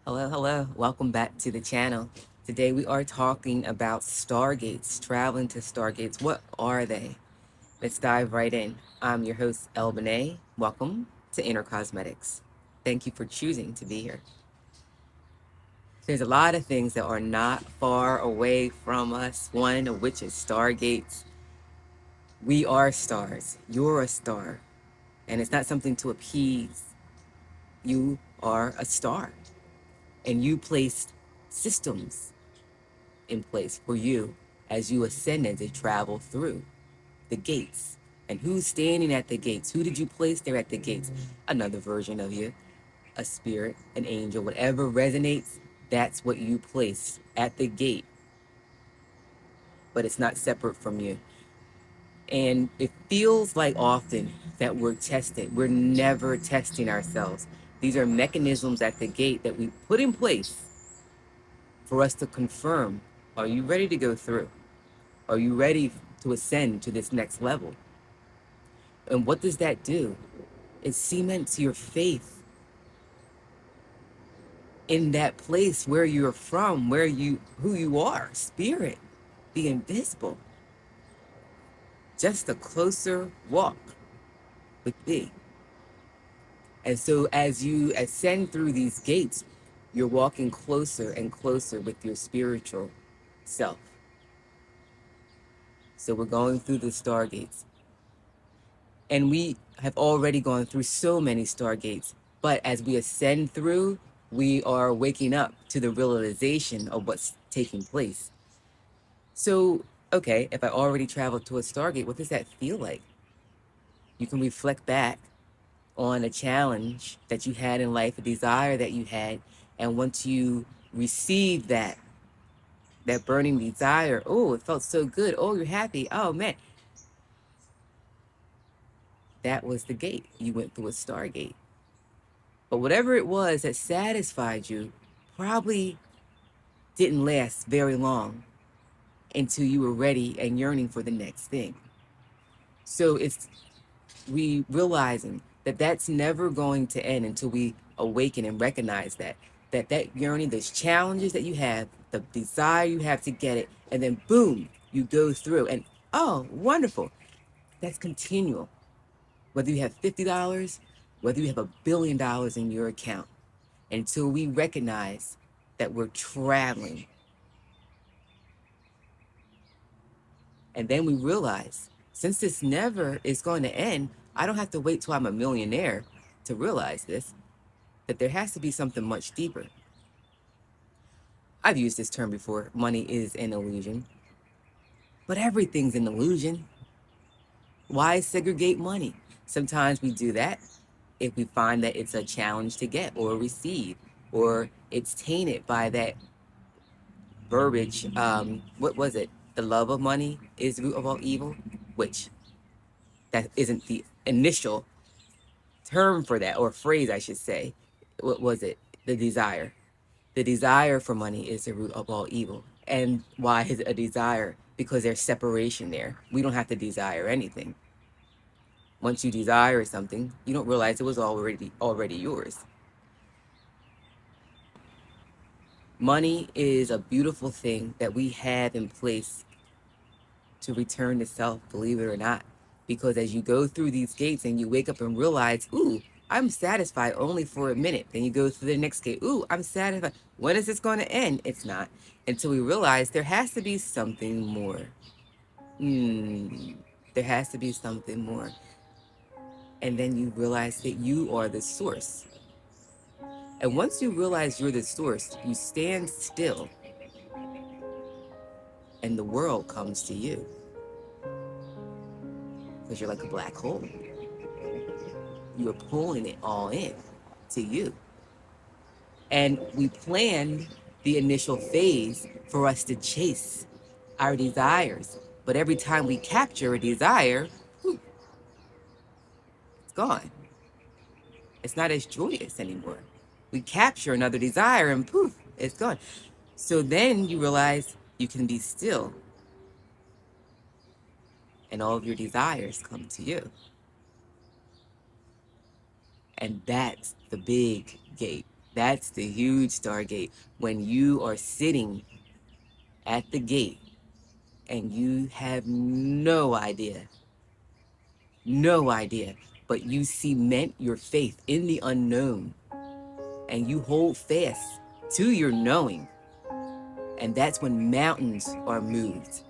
Hello, hello. Welcome back to the channel. Today we are talking about Stargates, traveling to Stargates. What are they? Let's dive right in. I'm your host, El Benet. Welcome to Inner Cosmetics. Thank you for choosing to be here. There's a lot of things that are not far away from us, one of which is Stargates. We are stars. You're a star. And it's not something to appease. You are a star. And you placed systems in place for you as you ascended to travel through the gates. And who's standing at the gates? Who did you place there at the gates? Another version of you, a spirit, an angel, whatever resonates, that's what you place at the gate. But it's not separate from you. And it feels like often that we're tested. We're never testing ourselves. These are mechanisms at the gate that we put in place for us to confirm, are you ready to go through? Are you ready to ascend to this next level? And what does that do? It cements your faith in that place where you're from, who you are, spirit, the invisible. Just a closer walk with thee. And so as you ascend through these gates, you're walking closer and closer with your spiritual self. So we're going through the stargates. And we have already gone through so many stargates. But as we ascend through, we are waking up to the realization of what's taking place. So, okay, if I already traveled to a stargate, what does that feel like? You can reflect back on a challenge that you had in life, a desire that you had, and once you receive that burning desire, oh, it felt so good. Oh, you're happy. Oh man, that was the gate. You went through a stargate. But whatever it was that satisfied you probably didn't last very long until you were ready and yearning for the next thing. So it's we realizing that that's never going to end until we awaken and recognize that yearning, those challenges that you have, the desire you have to get it, and then boom, you go through and oh, wonderful. That's continual. Whether you have $50, whether you have $1 billion in your account, until we recognize that we're traveling. And then we realize, since this never is going to end, I don't have to wait till I'm a millionaire to realize this, that there has to be something much deeper. I've used this term before, money is an illusion, but everything's an illusion. Why segregate money? Sometimes we do that if we find that it's a challenge to get or receive, or it's tainted by that verbiage. What was it? The love of money is the root of all evil, which that isn't the initial term for that, or phrase, I should say. What was it? The desire. The desire for money is the root of all evil. And why is it a desire? Because there's separation there. We don't have to desire anything. Once you desire something, you don't realize it was already yours. Money is a beautiful thing that we have in place to return to self, believe it or not. Because as you go through these gates and you wake up and realize, ooh, I'm satisfied only for a minute. Then you go through the next gate. Ooh, I'm satisfied. When is this going to end? It's not. Until we realize there has to be something more. There has to be something more. And then you realize that you are the source. And once you realize you're the source, you stand still and the world comes to you because you're like a black hole. You're pulling it all in to you. And we planned the initial phase for us to chase our desires. But every time we capture a desire, whew, it's gone. It's not as joyous anymore. We capture another desire and poof, it's gone. So then you realize you can be still and all of your desires come to you. And that's the big gate. That's the huge Stargate. When you are sitting at the gate and you have no idea, but you cement your faith in the unknown and you hold fast to your knowing. And that's when mountains are moved.